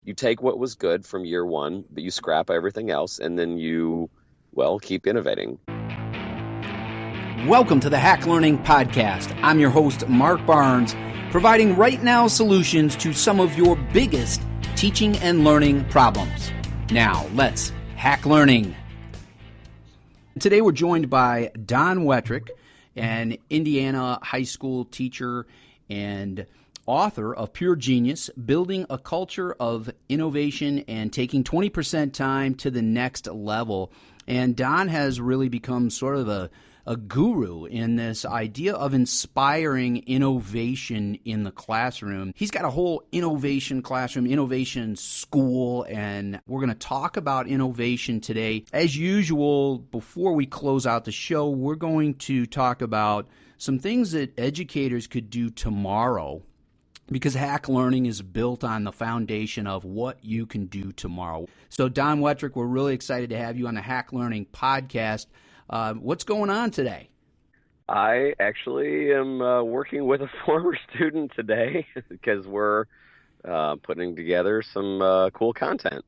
You take what was good from year one, but you scrap everything else, and then you, well, keep innovating. Welcome to the Hack Learning Podcast. I'm your host, Mark Barnes, providing right now solutions to some of your biggest teaching and learning problems. Now, let's hack learning. Today we're joined by Don Wettrick, an Indiana high school teacher and author of Pure Genius, Building a Culture of Innovation and Taking 20% Time to the Next Level. And Don has really become sort of a guru in this idea of inspiring innovation in the classroom. He's got a whole innovation classroom, innovation school, and we're going to talk about innovation today. As usual, before we close out the show, we're going to talk about some things that educators could do tomorrow, because hack learning is built on the foundation of what you can do tomorrow. So Don Wettrick, we're really excited to have you on the Hack Learning Podcast. What's going on today? I actually am working with a former student today because we're putting together some cool content.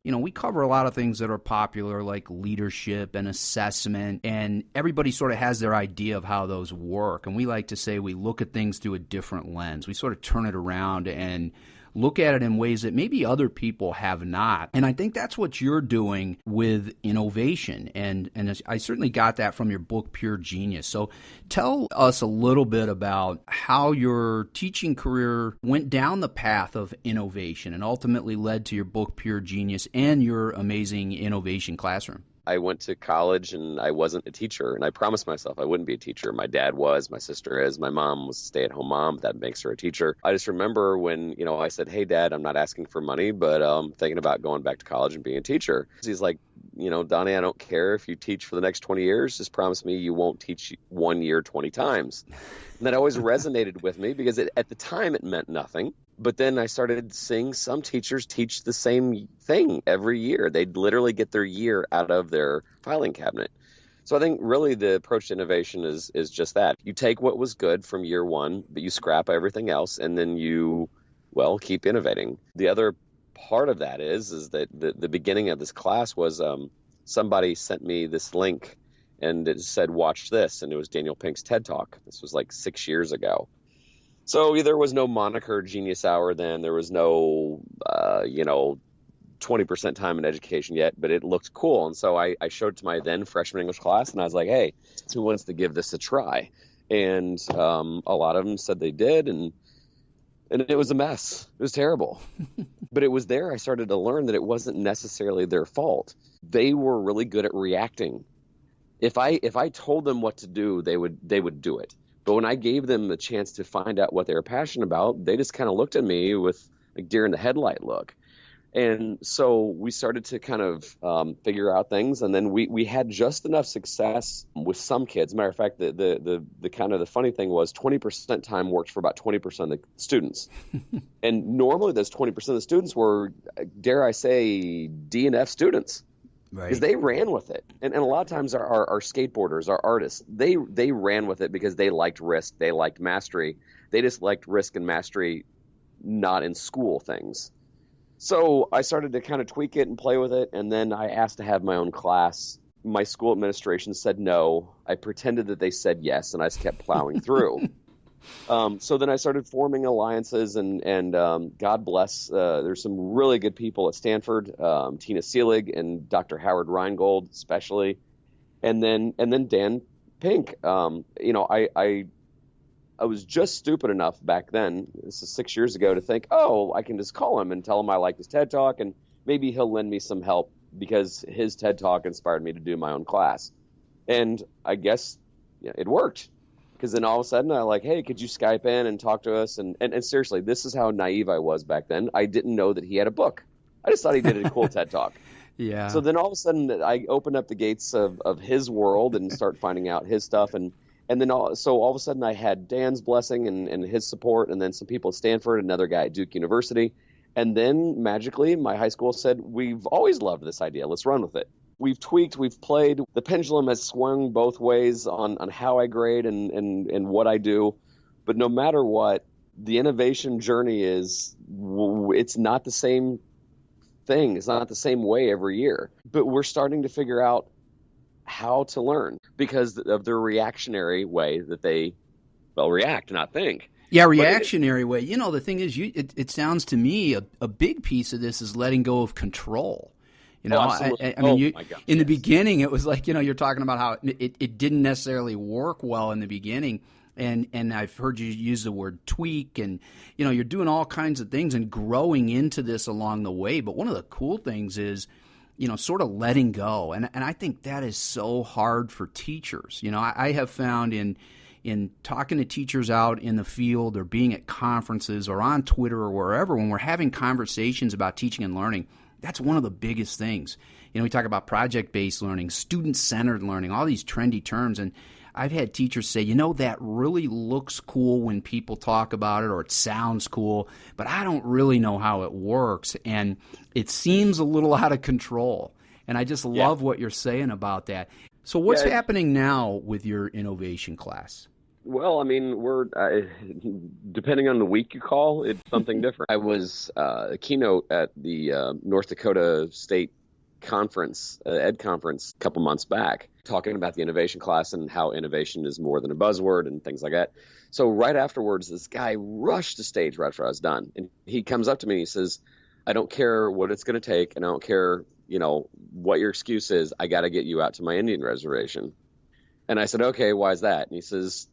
You know, we cover a lot of things that are popular, like leadership and assessment, and everybody sort of has their idea of how those work. And we like to say we look at things through a different lens. We sort of turn it around and look at it in ways that maybe other people have not. And I think that's what you're doing with innovation. And I certainly got that from your book, Pure Genius. So tell us a little bit about how your teaching career went down the path of innovation and ultimately led to your book, Pure Genius, and your amazing innovation classroom. I went to college and I wasn't a teacher, and I promised myself I wouldn't be a teacher. My dad was, my sister is, my mom was a stay-at-home mom. That makes her a teacher. I just remember when, I said, "Hey, Dad, I'm not asking for money, but I'm thinking about going back to college and being a teacher." He's like, "Donnie, I don't care if you teach for the next 20 years. Just promise me you won't teach 1 year 20 times. And that always resonated with me because at the time it meant nothing. But then I started seeing some teachers teach the same thing every year. They'd literally get their year out of their filing cabinet. So I think really the approach to innovation is just that. You take what was good from year one, but you scrap everything else, and then you, keep innovating. The other part of that is that the beginning of this class was somebody sent me this link, and it said, "Watch this," and it was Daniel Pink's TED Talk. This was like 6 years ago. So there was no moniker Genius Hour then. There was no, 20% time in education yet, but it looked cool. And so I showed it to my then freshman English class, and I was like, "Hey, who wants to give this a try?" And a lot of them said they did, and it was a mess. It was terrible. But it was there I started to learn that it wasn't necessarily their fault. They were really good at reacting. If I told them what to do, they would do it. But when I gave them the chance to find out what they were passionate about, they just kind of looked at me with like deer in the headlight look. And so we started to kind of figure out things, and then we had just enough success with some kids. Matter of fact, the kind of the funny thing was 20% time worked for about 20% of the students. And normally those 20% of the students were, dare I say, D and F students. Right. Because they ran with it. And a lot of times our skateboarders, our artists, they ran with it because they liked risk. They liked mastery. They just liked risk and mastery, not in school things. So I started to kind of tweak it and play with it. And then I asked to have my own class. My school administration said no. I pretended that they said yes, and I just kept plowing through. So then I started forming alliances, and God bless, there's some really good people at Stanford, Tina Seelig and Dr. Howard Reingold especially, and then Dan Pink. I was just stupid enough back then, this is 6 years ago, to think, I can just call him and tell him I like his TED Talk, and maybe he'll lend me some help because his TED Talk inspired me to do my own class. And I guess it worked. Because then all of a sudden I like, "Hey, could you Skype in and talk to us?" And seriously, this is how naive I was back then. I didn't know that he had a book. I just thought he did a cool TED Talk. Yeah. So then all of a sudden I opened up the gates of his world and start finding out his stuff. And then all of a sudden I had Dan's blessing and his support, and then some people at Stanford, another guy at Duke University. And then magically my high school said, "We've always loved this idea. Let's run with it." We've tweaked, we've played. The pendulum has swung both ways on how I grade and what I do. But no matter what, the innovation journey it's not the same thing. It's not the same way every year. But we're starting to figure out how to learn because of their reactionary way that they, react, not think. Yeah, reactionary way. You know, the thing is, it sounds to me a big piece of this is letting go of control. You know, I mean, in the beginning, it was like, you know, you're talking about how it didn't necessarily work well in the beginning. And I've heard you use the word tweak, and, you know, you're doing all kinds of things and growing into this along the way. But one of the cool things is, you know, sort of letting go. And I think that is so hard for teachers. You know, I have found in talking to teachers out in the field or being at conferences or on Twitter or wherever, when we're having conversations about teaching and learning, that's one of the biggest things. You know, we talk about project-based learning, student-centered learning, all these trendy terms. And I've had teachers say, you know, that really looks cool when people talk about it, or it sounds cool, but I don't really know how it works. And it seems a little out of control. And I just love what you're saying about that. So what's happening now with your innovation class? Well, I mean, we're depending on the week you call, it's something different. I was a keynote at the North Dakota State Conference, Ed Conference, a couple months back, talking about the innovation class and how innovation is more than a buzzword and things like that. So right afterwards, this guy rushed the stage right after I was done. And he comes up to me and he says, I don't care what it's going to take, and I don't care, you know, what your excuse is. I got to get you out to my Indian reservation. And I said, okay, why is that? And he says,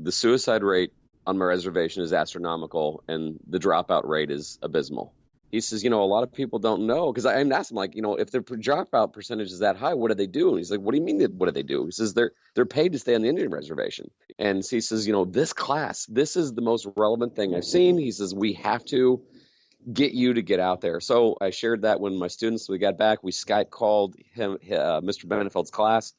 the suicide rate on my reservation is astronomical, and the dropout rate is abysmal. He says, you know, a lot of people don't know, because I asked him, like, you know, if the dropout percentage is that high, what do they do? And he's like, what do you mean, what do they do? He says, they're paid to stay on the Indian reservation. And he says, you know, this class, this is the most relevant thing I've seen. He says, we have to get you to get out there. So I shared that when my students, we got back, we Skype called him, Mr. Benefeld's class.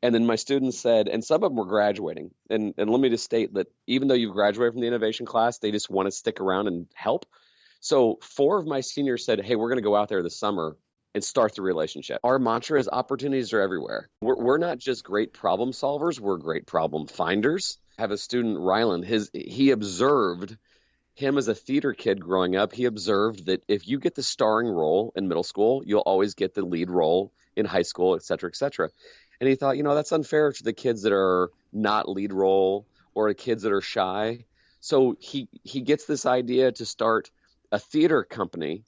And then my students said, and some of them were graduating. And let me just state that even though you've graduated from the innovation class, they just want to stick around and help. So 4 of my seniors said, hey, we're going to go out there this summer and start the relationship. Our mantra is opportunities are everywhere. We're not just great problem solvers, we're great problem finders. I have a student, Ryland, he observed, him as a theater kid growing up, he observed that if you get the starring role in middle school, you'll always get the lead role in high school, et cetera, et cetera. And he thought, you know, that's unfair to the kids that are not lead role or the kids that are shy. So he gets this idea to start a theater company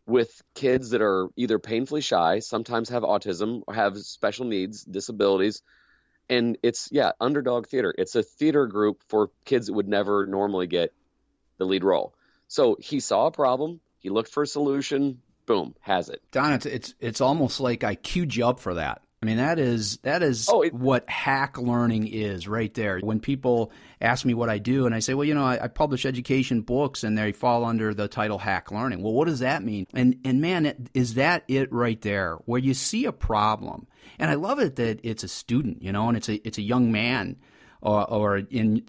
with kids that are either painfully shy, sometimes have autism, or have special needs, disabilities. And it's, underdog theater. It's a theater group for kids that would never normally get the lead role. So he saw a problem. He looked for a solution. Boom, has it. Don, it's almost like I queued you up for that. I mean, that is what hack learning is right there. When people ask me what I do and I say, well, you know, I publish education books and they fall under the title hack learning. Well, what does that mean? And man, is that it right there where you see a problem? And I love it that it's a student, you know, and it's a young man or in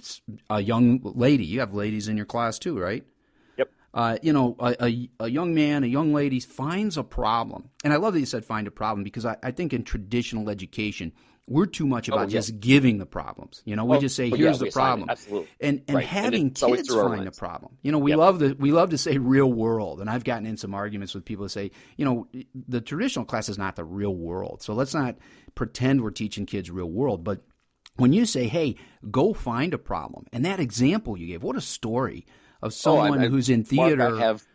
a young lady. You have ladies in your class too, right? You know, a young man, a young lady finds a problem. And I love that you said find a problem, because I think in traditional education, we're too much about just giving the problems. You know, we just say, here's the problem. Absolutely. And having kids find the problem. You know, we love to say real world. And I've gotten in some arguments with people who say, you know, the traditional class is not the real world. So let's not pretend we're teaching kids real world. But when you say, hey, go find a problem, and that example you gave, what a story of someone who's in theater. Mark, I have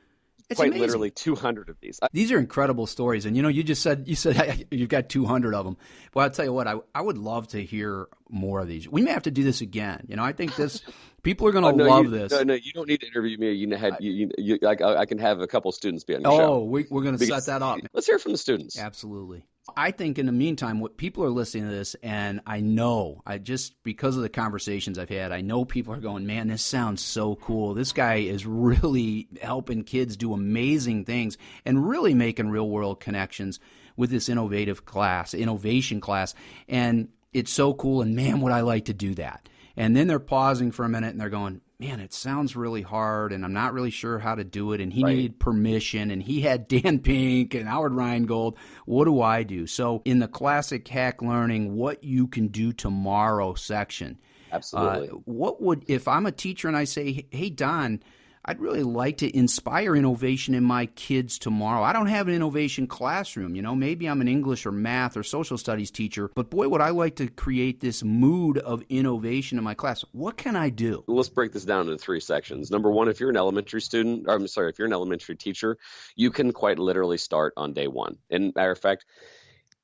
quite literally 200 of these. These are incredible stories. And, you know, you said you've got 200 of them. Well, I'll tell you what, I would love to hear more of these. We may have to do this again. You know, I think people are going to love this. No, you don't need to interview me. I can have a couple students be on your show. Oh, we're going to set that up. Let's hear from the students. Absolutely. I think in the meantime, what people are listening to this, and I just because of the conversations I've had, I know people are going, man, this sounds so cool. This guy is really helping kids do amazing things and really making real world connections with this innovation class. And it's so cool. And man, would I like to do that. And then they're pausing for a minute and they're going, man, it sounds really hard and I'm not really sure how to do it. And he needed permission and he had Dan Pink and Howard Rheingold. What do I do? So in the classic hack learning, what you can do tomorrow section. Absolutely. What would, if I'm a teacher and I say, hey, Don, I'd really like to inspire innovation in my kids tomorrow. I don't have an innovation classroom, maybe I'm an English or math or social studies teacher, but boy, would I like to create this mood of innovation in my class. What can I do? Let's break this down into 3 sections. Number one, if you're an elementary if you're an elementary teacher, you can quite literally start on day one. And matter of fact,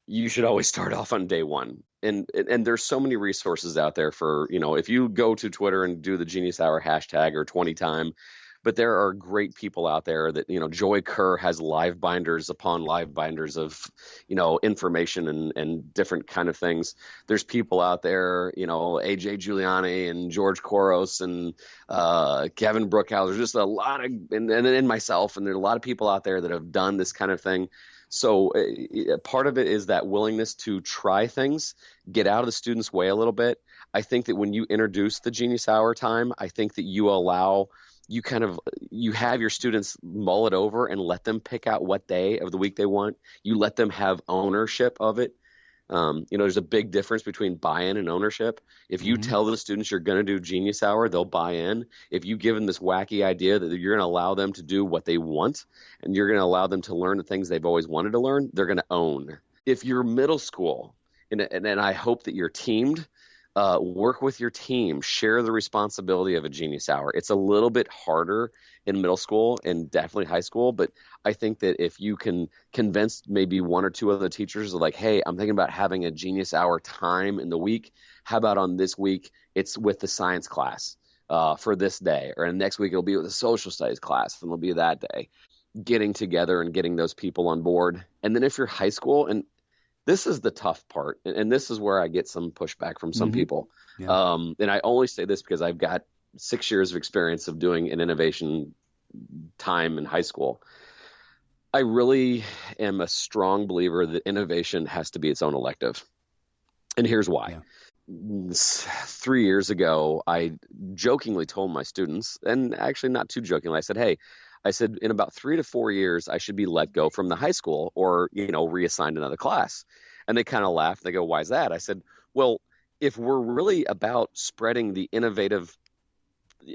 you should always start off on day one. And there's so many resources out there for, if you go to Twitter and do the Genius Hour hashtag or 20 time, but there are great people out there that, Joy Kerr has live binders upon live binders of, information and different kind of things. There's people out there, AJ Giuliani and George Koros and Kevin Brookhauser. There's just a lot of, and myself, and there's a lot of people out there that have done this kind of thing. So part of it is that willingness to try things, get out of the student's way a little bit. I think that when you introduce the Genius Hour time, I think that you have your students mull it over and let them pick out what day of the week they want. You let them have ownership of it. There's a big difference between buy-in and ownership. If you tell the students you're going to do Genius Hour, they'll buy in. If you give them this wacky idea that you're going to allow them to do what they want and you're going to allow them to learn the things they've always wanted to learn, they're going to own. If you're middle school, and I hope that you're teamed, work with your team, share the responsibility of a Genius Hour. It's a little bit harder in middle school and definitely high school, but I think that if you can convince maybe 1 or 2 other teachers like, hey, I'm thinking about having a Genius Hour time in the week. How about on this week it's with the science class for this day, or next week it'll be with the social studies class and it'll be that day. Getting together and getting those people on board. And then if you're high school, and this is the tough part, and this is where I get some pushback from some people. Yeah. And I only say this because I've got 6 years of experience of doing an innovation time in high school. I really am a strong believer that innovation has to be its own elective. And here's why. Yeah. 3 years ago, I jokingly told my students, and actually not too jokingly, I said, in about 3 to 4 years, I should be let go from the high school or, reassigned another class. And they kind of laughed. They go, why is that? I said, well, if we're really about spreading the innovative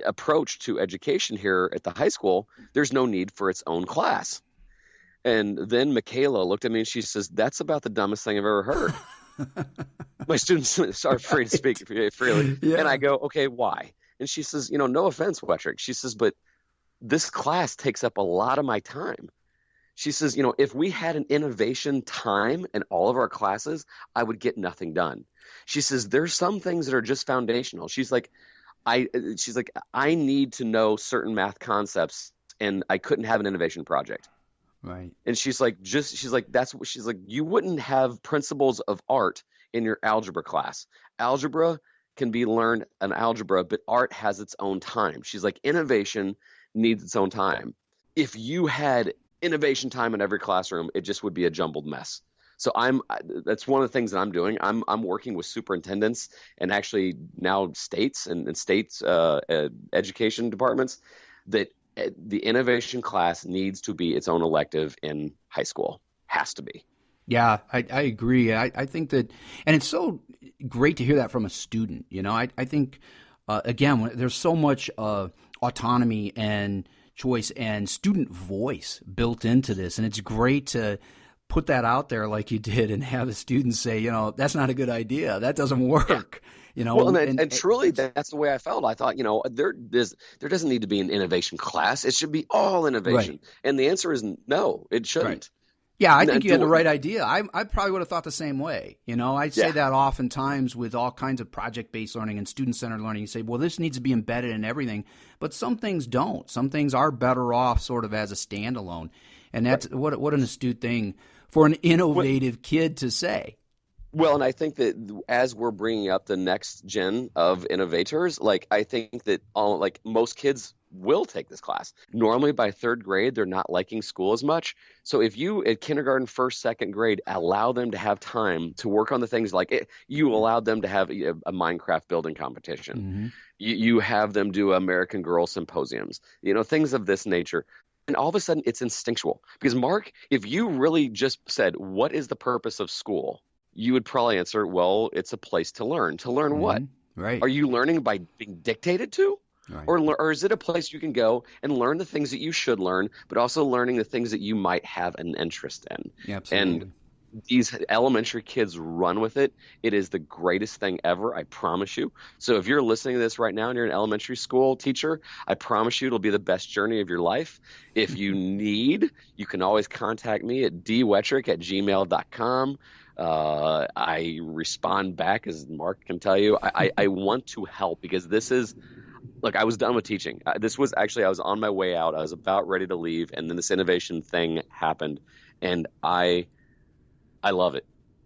approach to education here at the high school, there's no need for its own class. And then Michaela looked at me and she says, that's about the dumbest thing I've ever heard. My students are free to speak freely. Yeah. And I go, okay, why? And she says, no offense, Wettrick. She says, but this class takes up a lot of my time. She says, if we had an innovation time in all of our classes, I would get nothing done. She says, there's some things that are just foundational. She's like, I need to know certain math concepts and I couldn't have an innovation project. Right. And she's like, you wouldn't have principles of art in your algebra class. Algebra can be learned in algebra, but art has its own time. She's like, innovation needs its own time. If you had innovation time in every classroom, it just would be a jumbled mess. So that's one of the things that I'm doing. I'm working with superintendents and actually now states and states education departments that the innovation class needs to be its own elective in high school. Has to be. Yeah, I agree. I think that, and it's so great to hear that from a student. I think, again, there's so much autonomy and choice and student voice built into this. And it's great to put that out there like you did and have the students say, that's not a good idea. That doesn't work. Yeah. Well, and truly, that's the way I felt. I thought, there doesn't need to be an innovation class. It should be all innovation. Right. And the answer is no, it shouldn't. Right. Yeah, I think you had the right idea. I probably would have thought the same way. I say that oftentimes with all kinds of project-based learning and student-centered learning. You say, well, this needs to be embedded in everything. But some things don't. Some things are better off sort of as a standalone. And that's what an astute thing for an innovative kid to say. Well, and I think that as we're bringing up the next gen of innovators, I think that most kids will take this class. Normally by 3rd grade, they're not liking school as much. So if you at kindergarten, 1st, 2nd grade, allow them to have time to work on the things you allowed them to have a Minecraft building competition. Mm-hmm. You have them do American Girl symposiums, things of this nature. And all of a sudden it's instinctual. Because Mark, if you really just said, what is the purpose of school? You would probably answer, well, it's a place to learn. To learn what? Right. Are you learning by being dictated to? Right. Or is it a place you can go and learn the things that you should learn, but also learning the things that you might have an interest in? Absolutely. And these elementary kids run with it. It is the greatest thing ever, I promise you. So if you're listening to this right now and you're an elementary school teacher, I promise you it'll be the best journey of your life. If you need, you can always contact me at dwettrick@gmail.com. I respond back, as Mark can tell you. I want to help, because this is, look, I was done with teaching. I was on my way out. I was about ready to leave, and then this innovation thing happened, and I love it.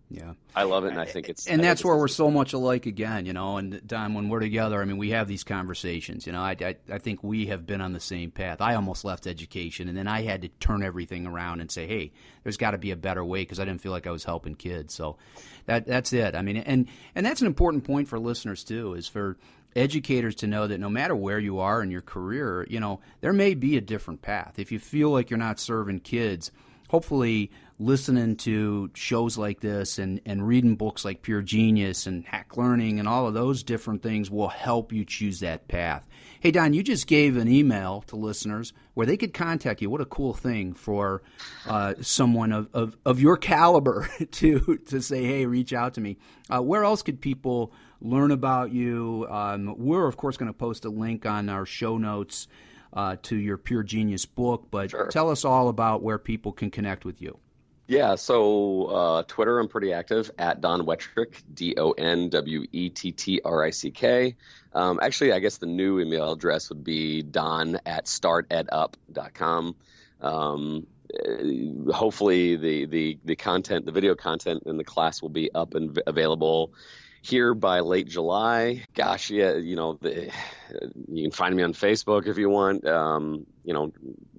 Yeah. I love it, and I think it's... And that's where we're so much alike again, and Don, when we're together, I mean, we have these conversations, I think we have been on the same path. I almost left education, and then I had to turn everything around and say, hey, there's got to be a better way, because I didn't feel like I was helping kids. So that's it. I mean, and that's an important point for listeners, too, is for educators to know that no matter where you are in your career, there may be a different path. If you feel like you're not serving kids, hopefully listening to shows like this and reading books like Pure Genius and Hack Learning and all of those different things will help you choose that path. Hey, Don, you just gave an email to listeners where they could contact you. What a cool thing for someone of your caliber to say, hey, reach out to me. Where else could people learn about you? We're, of course, going to post a link on our show notes to your Pure Genius book, but Sure. Tell us all about where people can connect with you. Yeah, so Twitter, I'm pretty active at Don Wettrick, DonWettrick. Actually, I guess the new email address would be don@startedup.com. Hopefully the content, the video content in the class will be up and available here by late July. Gosh, yeah, you can find me on Facebook if you want.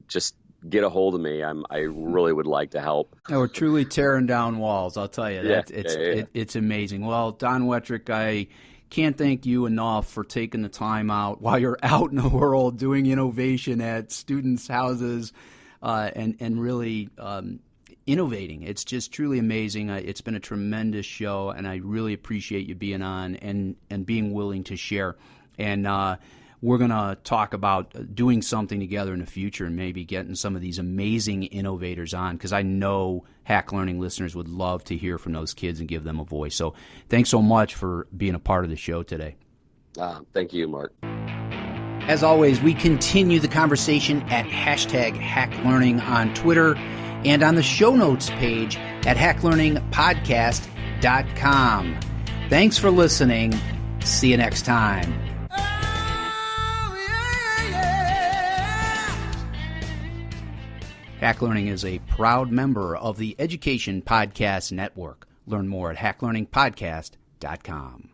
Just get a hold of me. I really would like to help. Oh, we're truly tearing down walls, I'll tell you. Yeah, It's amazing. Well, Don Wettrick, I can't thank you enough for taking the time out while you're out in the world doing innovation at students' houses and really innovating. It's just truly amazing. It's been a tremendous show, and I really appreciate you being on and being willing to share. And we're going to talk about doing something together in the future and maybe getting some of these amazing innovators on, because I know Hack Learning listeners would love to hear from those kids and give them a voice. So thanks so much for being a part of the show today. Thank you, Mark. As always, we continue the conversation at #HackLearning on Twitter and on the show notes page at hacklearningpodcast.com. Thanks for listening. See you next time. Hack Learning is a proud member of the Education Podcast Network. Learn more at hacklearningpodcast.com.